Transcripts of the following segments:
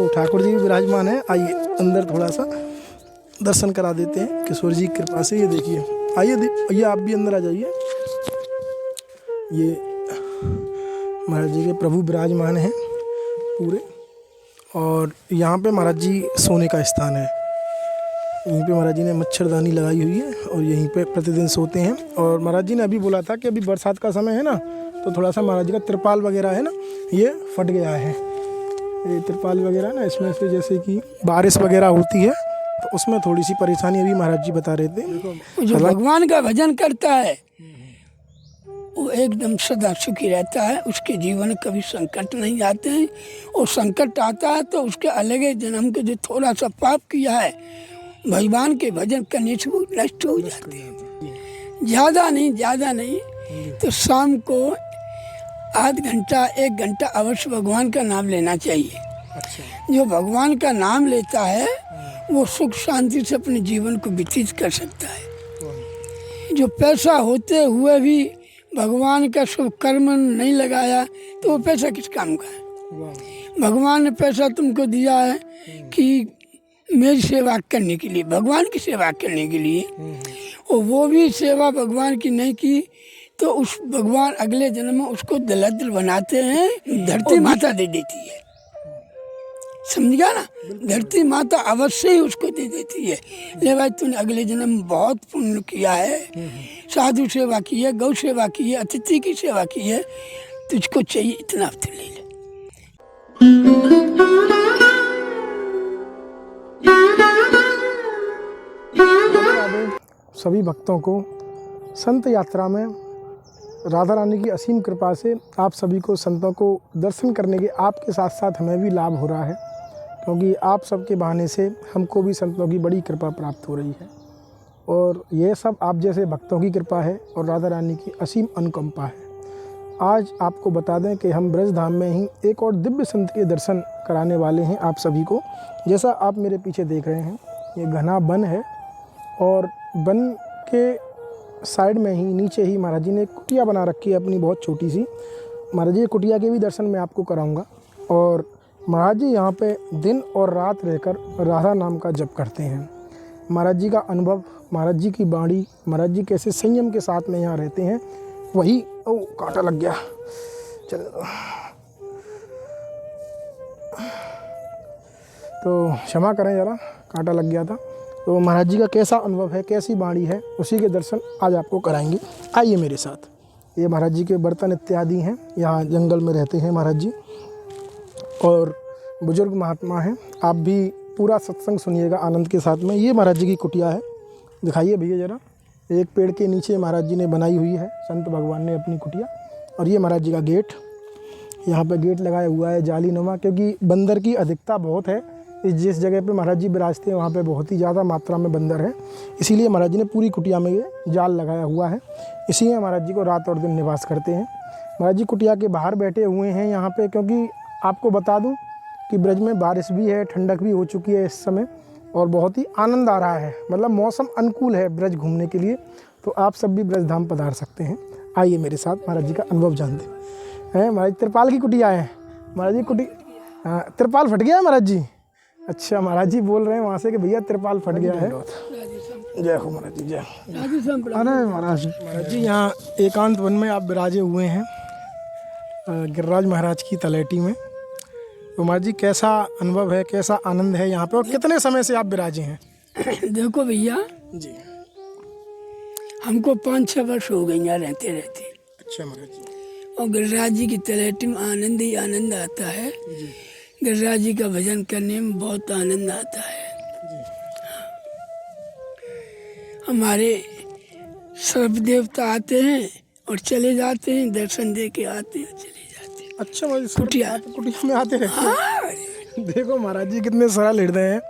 ठाकुर जी भी विराजमान है। आइए अंदर थोड़ा सा दर्शन करा देते हैं किशोर जी की कृपा से। ये देखिए, आइए ये आप भी अंदर आ जाइए। ये महाराज जी के प्रभु विराजमान हैं पूरे, और यहाँ पे महाराज जी सोने का स्थान है। यहीं पे महाराज जी ने मच्छरदानी लगाई हुई है और यहीं पे प्रतिदिन सोते हैं। और महाराज जी ने अभी बोला था कि अभी बरसात का समय है ना, तो थोड़ा सा महाराज जी का तिरपाल वगैरह है ना, ये फट गया है। ये तिरपाल वगैरह ना, इसमें से जैसे कि बारिश वगैरह होती है तो उसमें थोड़ी सी परेशानी अभी महाराज जी बता रहे थे। जो भगवान का भजन करता है वो एकदम सदा सुखी रहता है, उसके जीवन में कभी संकट नहीं आते हैं। और संकट आता है तो उसके अलग जन्म के जो थोड़ा सा पाप किया है, भगवान के भजन करने से वो नष्ट हो जाते हैं। ज़्यादा नहीं तो शाम को आध घंटा 1 घंटा अवश्य भगवान का नाम लेना चाहिए। अच्छा। जो भगवान का नाम लेता है वो सुख शांति से अपने जीवन को व्यतीत कर सकता है। जो पैसा होते हुए भी भगवान का शुभ कर्म नहीं लगाया तो वो पैसा किस काम का है। भगवान ने पैसा तुमको दिया है कि मेरी सेवा करने के लिए, भगवान की सेवा करने के लिए, और वो भी सेवा भगवान की नहीं की तो उस भगवान अगले जन्म में उसको दरिद्र बनाते हैं, धरती माता दे देती है। समझ गया ना, धरती माता अवश्य ही उसको दे देती है। ले भाई तूने अगले जन्म में बहुत पुण्य किया है, साधु सेवा की है, गौ सेवा की है, अतिथि की सेवा की है, तुझको चाहिए इतना तो ले ले। सभी भक्तों को संत यात्रा में राधा रानी की असीम कृपा से आप सभी को संतों को दर्शन करने के आपके साथ साथ हमें भी लाभ हो रहा है, क्योंकि आप सबके बहाने से हमको भी संतों की बड़ी कृपा प्राप्त हो रही है। और ये सब आप जैसे भक्तों की कृपा है और राधा रानी की असीम अनुकंपा है। आज आपको बता दें कि हम ब्रज धाम में ही एक और दिव्य संत के दर्शन कराने वाले हैं आप सभी को। जैसा आप मेरे पीछे देख रहे हैं, ये घना वन है और वन के साइड में ही नीचे ही महाराज जी ने एक कुटिया बना रखी है अपनी, बहुत छोटी सी। महाराज जी कुटिया के भी दर्शन मैं आपको कराऊंगा। और महाराज जी यहाँ पे दिन और रात रहकर राधा नाम का जप करते हैं। महाराज जी का अनुभव, महाराज जी की वाणी, महाराज जी कैसे संयम के साथ में यहाँ रहते हैं, वही कांटा लग गया। चल तो क्षमा करें ज़रा, कांटा लग गया था। तो महाराज जी का कैसा अनुभव है, कैसी वाणी है, उसी के दर्शन आज आपको कराएंगे। आइए मेरे साथ। ये महाराज जी के बर्तन इत्यादि हैं, यहाँ जंगल में रहते हैं महाराज जी और बुजुर्ग महात्मा हैं। आप भी पूरा सत्संग सुनिएगा आनंद के साथ में। ये महाराज जी की कुटिया है, दिखाइए भैया ज़रा। एक पेड़ के नीचे महाराज जी ने बनाई हुई है संत भगवान ने अपनी कुटिया। और ये महाराज जी का गेट, यहाँ पे गेट लगाया हुआ है जालीनुमा, क्योंकि बंदर की अधिकता बहुत है। जिस जगह पे महाराज जी विराजते हैं वहाँ पे बहुत ही ज़्यादा मात्रा में बंदर है, इसीलिए महाराज जी ने पूरी कुटिया में ये जाल लगाया हुआ है। इसी में महाराज जी को रात और दिन निवास करते हैं। महाराज जी कुटिया के बाहर बैठे हुए हैं यहाँ पे, क्योंकि आपको बता दूँ कि ब्रज में बारिश भी है, ठंडक भी हो चुकी है इस समय और बहुत ही आनंद आ रहा है। मतलब मौसम अनुकूल है ब्रज घूमने के लिए, तो आप सब भी ब्रज धाम पधार सकते हैं। आइए मेरे साथ महाराज जी का अनुभव जानते हैं। महाराज तिरपाल की कुटिया है। महाराज जी तिरपाल फट गया है महाराज जी। अच्छा, महाराज जी बोल रहे हैं वहाँ से कि भैया तिरपाल फट गया है। जय हो महाराज जी, जय। अरे महाराज जी यहाँ एकांत वन में आप विराजे हुए हैं गिरिराज महाराज की तलेटी में। तो महाराज जी कैसा अनुभव है, कैसा आनंद है यहाँ पे, और कितने समय से आप विराजे हैं? देखो भैया जी, हमको 5-6 वर्ष हो गए यहाँ रहते रहते। अच्छा महाराज जी। और गिरिराज जी की तलेटी में आनंद ही आनंद आता है। गिरिराज जी का भजन करने में बहुत आनंद आता है। हमारे सर्व देवता आते हैं और चले जाते हैं, दर्शन दे के आते हैं चले जाते हैं। अच्छा महाराज, कुटिया में आते रहते हैं। देखो महाराज जी कितने सरल हृदय हैं,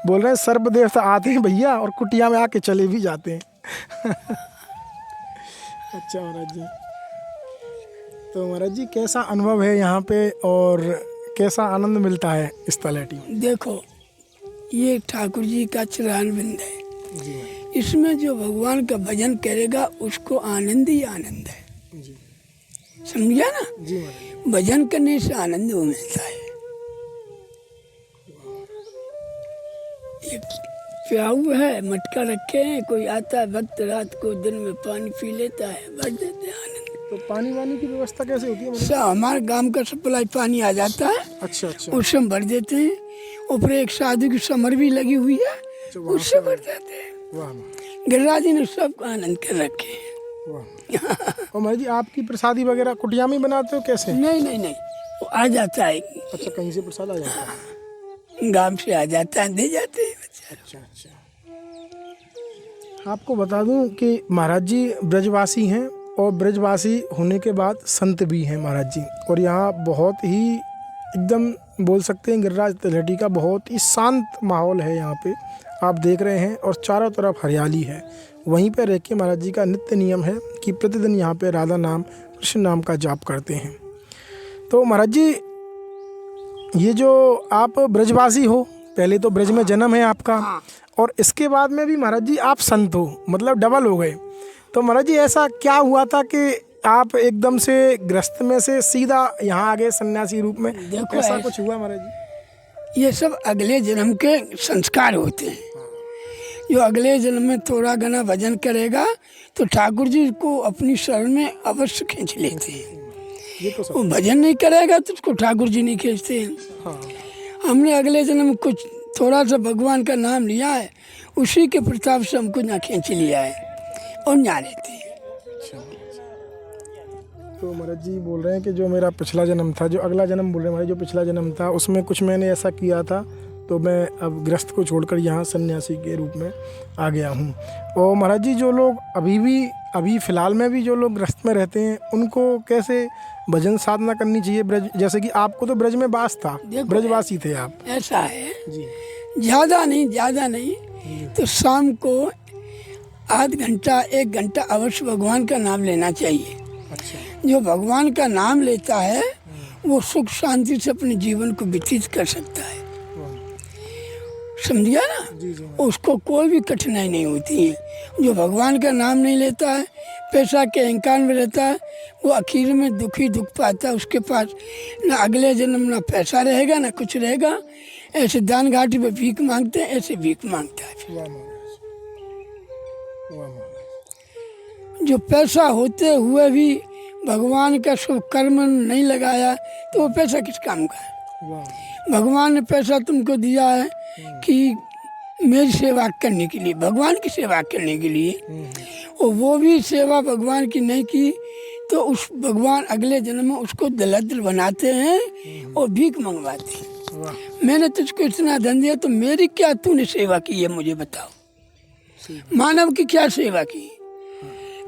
बोल रहे हैं सर्व देवता आते हैं भैया और कुटिया में आके चले भी जाते हैं। अच्छा महाराज जी, तो महाराज जी कैसा अनुभव है यहाँ पे और कैसा आनंद मिलता है इस तलेटी में? देखो ये ठाकुर जी का चरणबिंद है जी। इसमें जो भगवान का भजन करेगा उसको आनंद ही आनंद है जी। समझ गया ना जी। भजन करने से आनंद वो मिलता है। एक प्याऊ है, मटका रखे हैं, कोई आता है वक्त रात को दिन में पानी पी लेता है, भर देते हैं आनंद। तो पानी वानी की व्यवस्था कैसे होती है? सब हमारे गांव का सप्लाई पानी आ जाता है, अच्छा अच्छा, उससे हम भर देते हैं। ऊपर एक साधु की समर भी लगी हुई है, उससे भर देते हैं। वाह गिरिराज जी ने सबको आनंद कर रखे हैं। वाह। और महाराज जी आपकी प्रसादी वगैरह कुटिया में बनाते हो कैसे? नहीं नहीं नहीं, वो आ जाता है, अच्छा, कहीं से प्रसाद आ जाता है? गांव से आ जाता है, दे जाते हैं बच्चा। अच्छा अच्छा। आपको बता दूं कि महाराज जी ब्रजवासी हैं और ब्रजवासी होने के बाद संत भी हैं महाराज जी। और यहाँ बहुत ही एकदम बोल सकते हैं गिरिराज तलहटी का बहुत ही शांत माहौल है यहाँ पे, आप देख रहे हैं। और चारों तरफ हरियाली है। वहीं पर रह के महाराज जी का नित्य नियम है कि प्रतिदिन यहाँ पे राधा नाम कृष्ण नाम का जाप करते हैं। तो महाराज जी ये जो आप ब्रजवासी हो, पहले तो ब्रज में जन्म है आपका, और इसके बाद में भी महाराज जी आप संत हो, मतलब डबल हो गए। तो महाराज जी ऐसा क्या हुआ था कि आप एकदम से गृहस्थ में से सीधा यहाँ आ गए सन्यासी रूप में? देखो ऐसा कुछ हुआ महाराज जी? ये सब अगले जन्म के संस्कार होते हैं। जो अगले जन्म में थोड़ा घना भजन करेगा तो ठाकुर जी को अपनी शरण में अवश्य खींच लेते हैं। ये तो सब। वो भजन नहीं करेगा तो उसको ठाकुर जी नहीं खींचते हैं। हाँ। हमने अगले जन्म में कुछ थोड़ा सा भगवान का नाम लिया है, उसी के प्रताप से हमको ना खींच लिया है और ना लेते हैं। तो महाराज जी बोल रहे हैं कि जो मेरा पिछला जन्म था, जो अगला जन्म बोल रहे हैं महाराज, जो पिछला जन्म था उसमें कुछ मैंने ऐसा किया था, तो मैं अब गृहस्थ को छोड़कर यहाँ सन्यासी के रूप में आ गया हूँ। और महाराज जी जो लोग अभी फ़िलहाल में भी जो लोग गृहस्थ में रहते हैं, उनको कैसे भजन साधना करनी चाहिए? ब्रज, जैसे कि आपको तो ब्रज में वास था, ब्रजवासी थे आप। ऐसा है जी। ज़्यादा नहीं तो शाम को आध घंटा 1 घंटा अवश्य भगवान का नाम लेना चाहिए। अच्छा। जो भगवान का नाम लेता है वो सुख शांति से अपने जीवन को व्यतीत कर सकता है, समझ गया ना? जी जी। उसको कोई भी कठिनाई नहीं होती है। जो भगवान का नाम नहीं लेता है, पैसा के अहंकार में रहता है, वो आखिर में दुख पाता है। उसके पास ना अगले जन्म ना पैसा रहेगा ना कुछ रहेगा। ऐसे दान घाटी पे भीख मांगते हैं, ऐसे भीख मांगता है। वाह महाराज, वाह महाराज। जो पैसा होते हुए भी भगवान का शुभ कर्म नहीं लगाया तो वो पैसा किस काम का है? वाह। भगवान ने पैसा तुमको दिया है कि मेरी सेवा करने के लिए, भगवान की सेवा करने के लिए, और वो भी सेवा भगवान की नहीं की तो उस भगवान अगले जन्म में उसको दरिद्र बनाते हैं और भीख मंगवाते हैं। मैंने तुझको इतना धन दिया तो मेरी क्या तूने सेवा की है, मुझे बताओ। मानव की क्या सेवा की?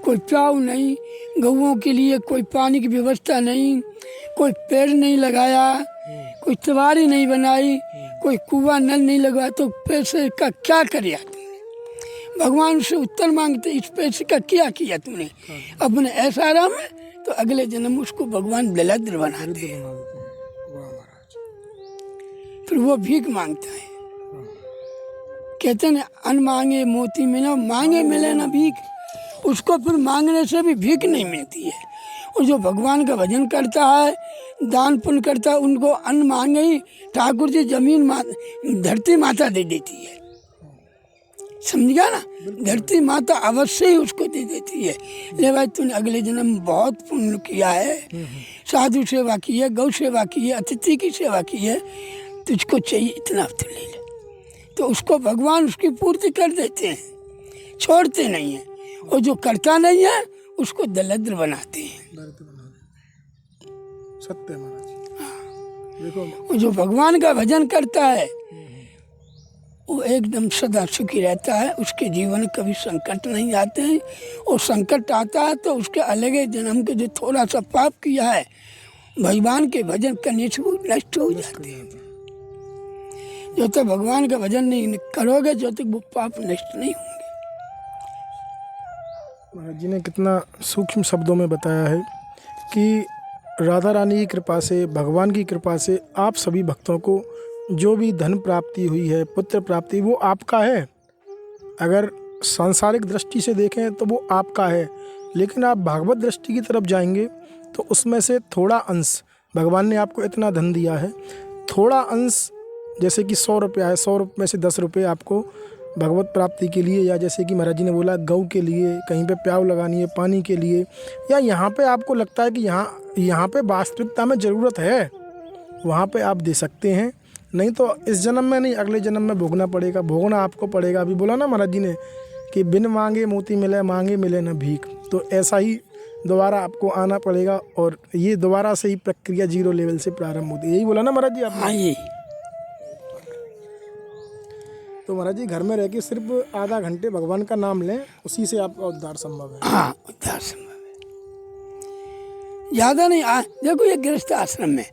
कोई प्याऊ नहीं, गऊओं के लिए कोई पानी की व्यवस्था नहीं, कोई पेड़ नहीं लगाया, कोई तिवारी नहीं बनाई, कोई कुआं नल नहीं लगवाया, तो पैसे का क्या किया तुमने? भगवान से उत्तर मांगते इस पैसे का क्या किया तुमने अपने ऐसा में? तो अगले जन्म उसको भगवान दरिद्र बनाते हैं, फिर वो भीख मांगता है। कहते हैं अन्न मांगे मोती मिलो, मांगे मिले ना भीख। उसको फिर मांगने से भी भीख नहीं मिलती है। और जो भगवान का भजन करता है, दान पुण्य करता है, उनको अन्न मांगे ही ठाकुर जी जमीन धरती माता दे देती है, समझ गया ना? धरती माता अवश्य ही उसको दे देती है। ले भाई तूने अगले जन्म में बहुत पुण्य किया है, साधु सेवा की है, गौ सेवा की है, अतिथि की सेवा की है, तुझको चाहिए इतना तो ले ले। तो उसको भगवान उसकी पूर्ति कर देते हैं, छोड़ते नहीं हैं। और जो करता नहीं है उसको दरिद्र बनाते हैं। सत्य महाराज। देखो जो भगवान का भजन करता है वो एकदम सदा सुखी रहता है, उसके जीवन में कभी संकट नहीं आते हैं। और संकट आता है तो उसके अलग जन्म के जो थोड़ा सा पाप किया है भगवान के भजन करने से वो नष्ट हो जाते हैं। जब तक भगवान का भजन नहीं करोगे जब तक वो पाप नष्ट नहीं होंगे। महाराज जी ने कितना सूक्ष्म शब्दों में बताया है कि राधा रानी की कृपा से, भगवान की कृपा से आप सभी भक्तों को जो भी धन प्राप्ति हुई है, पुत्र प्राप्ति, वो आपका है। अगर सांसारिक दृष्टि से देखें तो वो आपका है, लेकिन आप भागवत दृष्टि की तरफ जाएंगे तो उसमें से थोड़ा अंश, भगवान ने आपको इतना धन दिया है, थोड़ा अंश जैसे कि 100 रुपया है, 100 रुपये में से 10 रुपये आपको भगवत प्राप्ति के लिए, या जैसे कि महाराज जी ने बोला गौ के लिए, कहीं पे प्याऊ लगानी है पानी के लिए, या यहाँ पे आपको लगता है कि यहाँ पे वास्तविकता में ज़रूरत है, वहाँ पे आप दे सकते हैं। नहीं तो इस जन्म में नहीं, अगले जन्म में भोगना पड़ेगा, भोगना आपको पड़ेगा। अभी बोला ना महाराज जी ने कि बिन मांगे मोती मिले, मांगे मिले न भीख। तो ऐसा ही दोबारा आपको आना पड़ेगा, और ये दोबारा से ही प्रक्रिया 0 लेवल से प्रारंभ होती है। यही बोला ना महाराज जी आपने? हाँ जी। तो महाराज जी घर में रह के सिर्फ आधा घंटे भगवान का नाम लें, उसी से आपका उद्धार संभव है। हाँ, उद्धार संभव है। ज़्यादा नहीं। देखो ये गृहस्थ आश्रम में,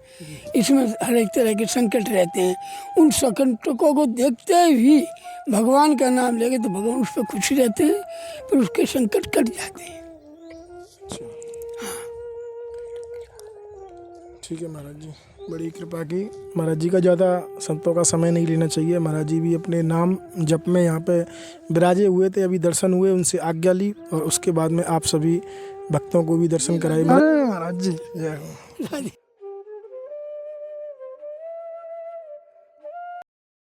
इसमें हर एक तरह के संकट रहते हैं। उन संकटों को देखते ही भगवान का नाम लेंगे तो भगवान उस पर खुश रहते हैं, फिर उसके संकट कट जाते हैं। ठीक है महाराज जी, बड़ी कृपा की। महाराज जी का ज़्यादा संतों का समय नहीं लेना चाहिए। महाराज जी भी अपने नाम जप में यहाँ पे विराजे हुए थे, अभी दर्शन हुए, उनसे आज्ञा ली, और उसके बाद में आप सभी भक्तों को भी दर्शन कराए। महाराज जी जय हो।